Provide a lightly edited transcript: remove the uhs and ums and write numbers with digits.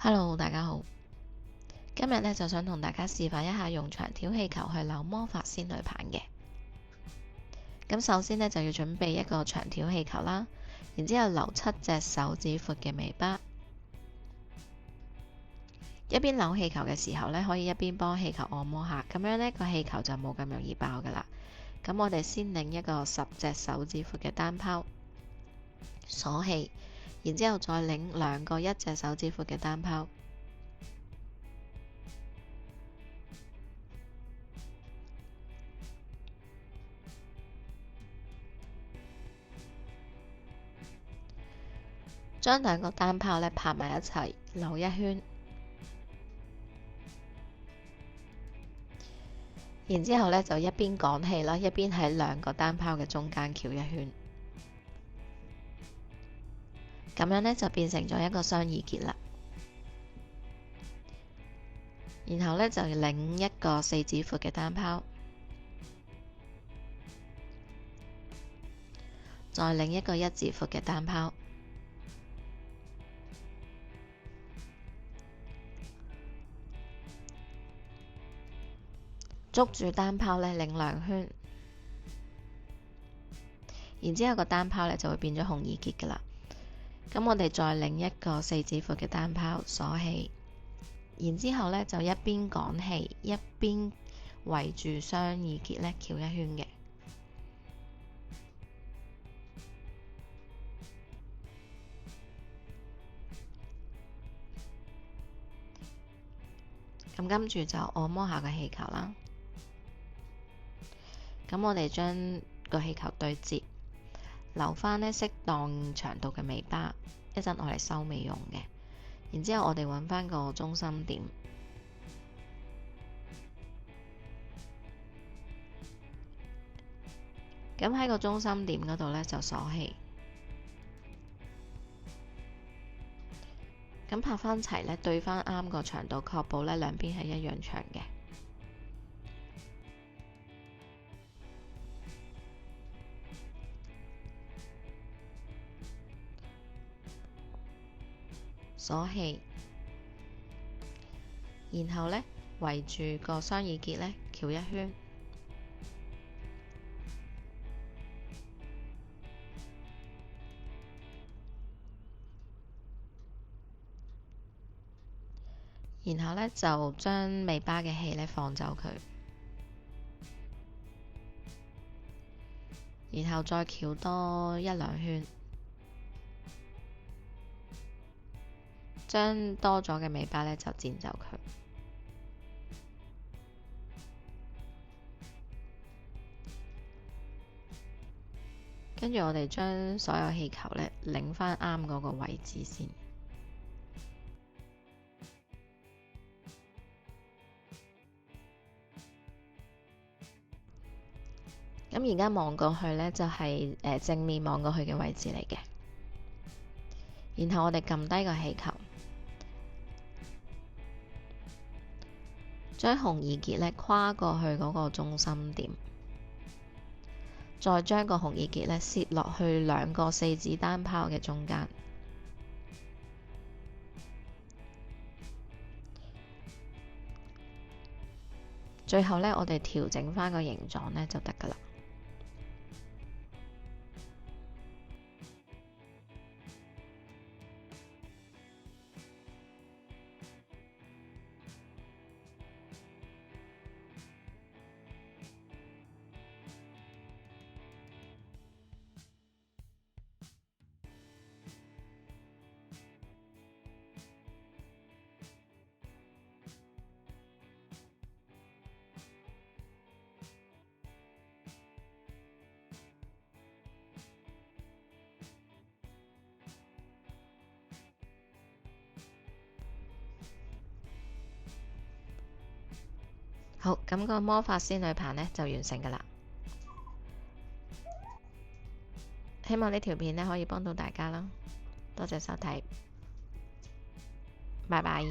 Hello，大家好。今日呢就想同大家示範一下用長條氣球去扭魔法仙女棒嘅。咁首先呢就要準備一個長條氣球啦，然之後留7隻手指闊嘅尾巴。一邊扭氣球嘅時候呢，可以一邊幫氣球按摩下，咁樣呢個氣球就冇咁容易爆噶啦。咁我哋先擰一個10隻手指闊嘅單拋，鎖氣，然之後再擰2個1隻手指闊嘅單拋。將2個單拋呢拍埋一齊，扭一圈，然之後呢就一邊趕氣啦，一邊喺2個單拋嘅中間繞一圈，咁樣呢就變成咗一個雙耳結啦。然後呢就擰一個4指闊嘅單拋，再擰一個1指闊嘅單拋。捉住單拋呢，擰2圈，然之後個單拋呢就會變咗紅耳結噶啦。咁我哋再擰一個4指闊嘅單拋，鎖氣，然之後呢就一邊趕氣，一邊圍住雙耳結呢繞一圈嘅。咁跟住就按摩下個氣球啦。咁我哋將個氣球對接，留返呢適當長度嘅尾巴，一陣我嚟收尾用嘅。然之後我哋揾返個中心點，咁喺個中心點嗰度呢，就鎖氣，咁拍返齊呢，對返啱個長度，確保呢兩邊係一樣長嘅。鎖氣，然後呢圍住個雙耳結呢繞一圈，然後呢就將尾巴嘅氣呢放走佢，然後再繞多1-2圈。將多咗嘅尾巴呢就剪走佢，跟住我哋將所有氣球呢擰返啱嗰個位置先。咁而家望過去呢，就係正面望過去嘅位置嚟嘅。然後我哋撳低個氣球，將紅耳結呢跨過去嗰個中心點，再將個紅耳結呢攝落去2個4指單拋嘅中間，最後呢，我哋調整返個形狀呢就得㗎喇。好，咁個魔法仙女棒呢就完成㗎喇。希望呢條片呢可以幫到大家啦，多謝收睇，拜拜。